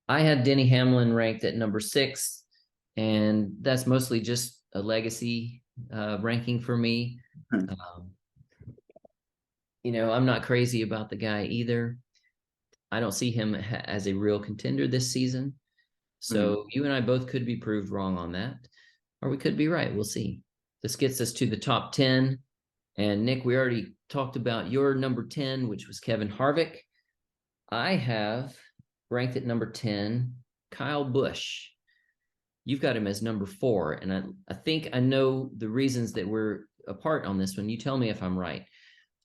I had Denny Hamlin ranked at number 6, and that's mostly just a legacy ranking for me. Hmm. Um, I'm not crazy about the guy either. I don't see him as a real contender this season. Mhm. So you and I both could be proved wrong on that, or we could be right. We'll see. This gets us to the top 10. And Nick, we already talked about your number 10, which was Kevin Harvick. I have ranked at number 10, Kyle Busch. You've got him as number 4. And I think I know the reasons that we're apart on this one. You tell me if I'm right.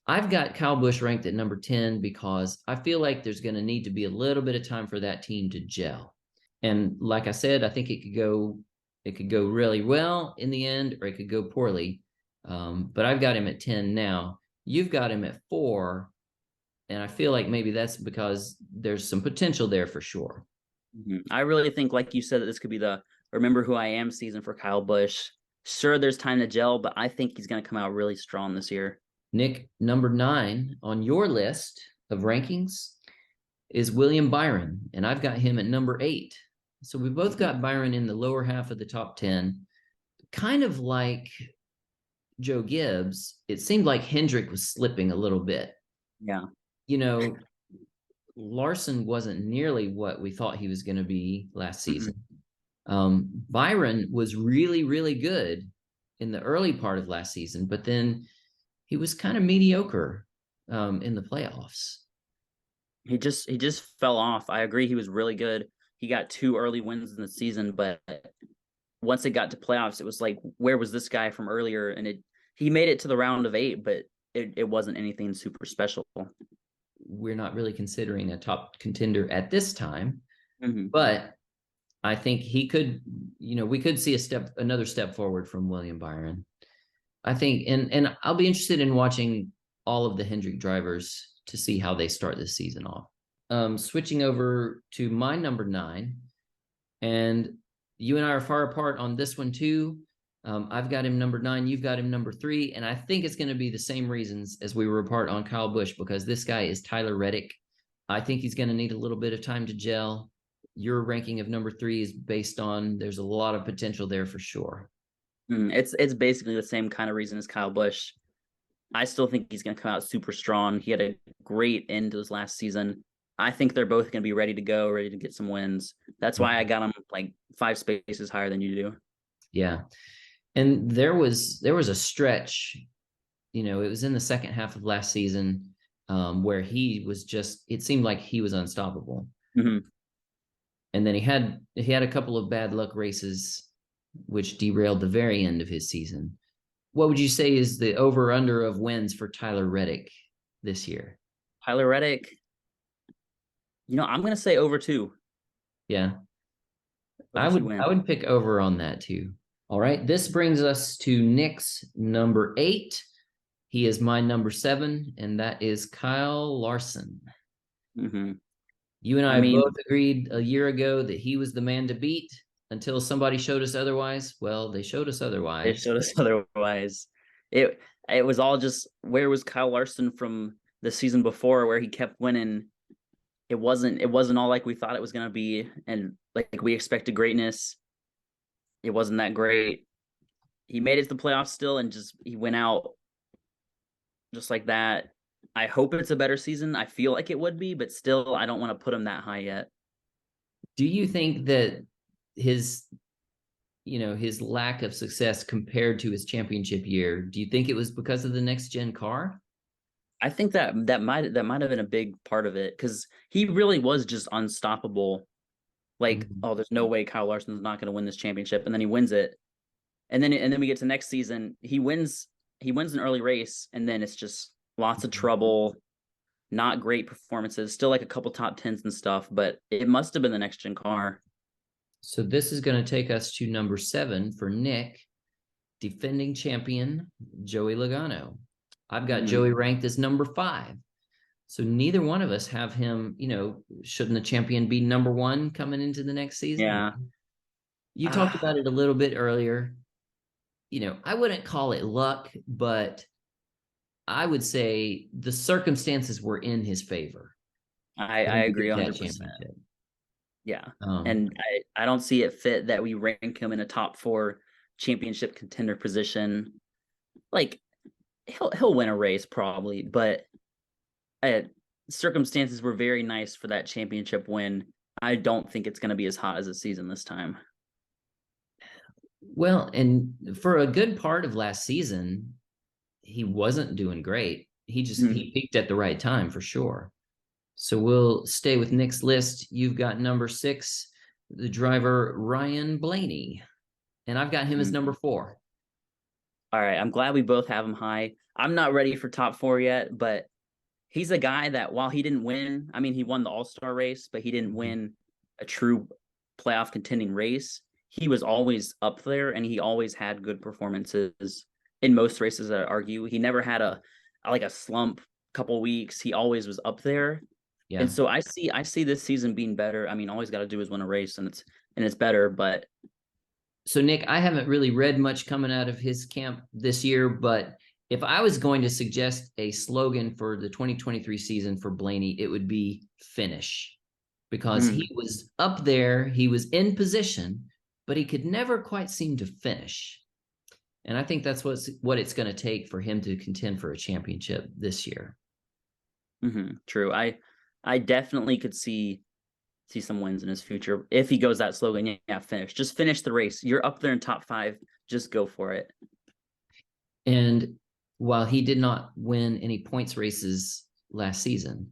I've got Kyle Busch ranked at number 10 because I feel like there's going to need to be a little bit of time for that team to gel. And like I said, I think it could go really well in the end, or it could go poorly. But I've got him at 10 now. You've got him at 4, and I feel like maybe that's because there's some potential there for sure. I really think, like you said, that this could be the remember who I am season for Kyle Busch. Sure, there's time to gel, but I think he's going to come out really strong this year. Nick, number 9 on your list of rankings is William Byron, and I've got him at number 8. So we both got Byron in the lower half of the top 10. Kind of like Joe Gibbs, it seemed like Hendrick was slipping a little bit. Yeah. You know, Larson wasn't nearly what we thought he was going to be last season. Mhm. Byron was really, really good in the early part of last season, but then he was kind of mediocre in the playoffs. He just fell off. I agree he was really good. He got two early wins in the season, but once it got to playoffs, it was like, where was this guy from earlier? And he made it to the round of eight, but it wasn't anything super special. We're not really considering a top contender at this time, Hmm. but I think he could, we could see another step forward from William Byron. I think, and I'll be interested in watching all of the Hendrick drivers to see how they start this season off. Switching over to my number 9, and you and I are far apart on this one too. I've got him number 9, you've got him number 3, and I think it's going to be the same reasons as we were apart on Kyle Busch, because this guy is Tyler Reddick. I think he's going to need a little bit of time to gel. Your ranking of number 3 is based on there's a lot of potential there for sure. It's basically the same kind of reason as Kyle Busch. I still think he's going to come out super strong. He had a great end to his last season. I think they're both going to be ready to go, ready to get some wins. That's why I got him like five spaces higher than you do. Yeah. And there was a stretch, it was in the second half of last season, where he was just, it seemed like he was unstoppable. Hmm. And then he had a couple of bad luck races which derailed the very end of his season. What would you say is the over under of wins for Tyler Reddick this year? Tyler Reddick, I'm going to say over two, Yeah. I over two would wins. I would pick over on that too. All right. This brings us to Nick's number 8. He is my number 7, and that is Kyle Larson. Hmm. You and I I mean, both agreed a year ago that he was the man to beat until somebody showed us otherwise. Well, they showed us they otherwise. showed us otherwise. It was all just, where was Kyle Larson from the season before, where he kept winning? It wasn't all like we thought it was going to be, and like we expected greatness. It wasn't that great. He made it to the playoffs still, and just he went out just like that. I hope it's a better season. I feel like it would be, but still, I don't want to put him that high yet. Do you think that his his lack of success compared to his championship year, do you think it was because of the next gen car? I think that might have been a big part of it, because he really was just unstoppable. Like, Mhm. oh, there's no way Kyle Larson's not going to win this championship, and then he wins it, and then we get to next season, he wins an early race, and then it's just lots of trouble, not great performances, still like a couple top tens and stuff, but it must have been the next gen car. So this is going to take us to number 7 for Nick, defending champion Joey Logano. I've got Mhm. Joey ranked as number 5. So neither one of us have him, shouldn't the champion be number 1 coming into the next season? Yeah. You talked Ah, about it a little bit earlier. I wouldn't call it luck, but I would say the circumstances were in his favor I for him to agree get that 100%. championship. Yeah. Um, And I don't see it fit that we rank him in a top 4 championship contender position. Like he'll win a race probably, but uh, circumstances were very nice for that championship win. I don't think it's going to be as hot as a season this time. well, and for a good part of last season, he wasn't doing great. Mhm. He peaked at the right time for sure. So we'll stay with Nick's list. You've got number 6, the driver Ryan Blaney, and I've got him as Mhm. number 4. All right, I'm glad we both have him high. I'm not ready for top 4 yet, but he's a guy that while he didn't win, I mean, he won the All-Star race, but he didn't win a true playoff contending race. He was always up there and he always had good performances in most races, I argue. He never had a slump couple weeks. He always was up there. And Yeah. so I see this season being better. I mean, all he's got to do is win a race and it's better, but So Nick, I haven't really read much coming out of his camp this year, but if I was going to suggest a slogan for the 2023 season for Blaney, it would be finish, because he mm, was up there, he was in position, but he could never quite seem to finish. And I think that's what it's going to take for him to contend for a championship this year. true. I definitely could see some wins in his future if he goes that slogan. Yeah, yeah, finish. Just finish the race. You're up there in top 5. Just go for it. And while he did not win any points races last season,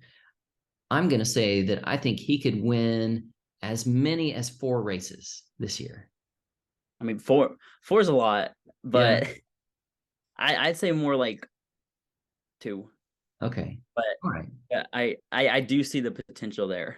I'm going to say that I think he could win as many as 4 races this year. I mean, four is a lot, Yeah. but I'd say more like 2. Okay. But All right. yeah, I do see the potential there.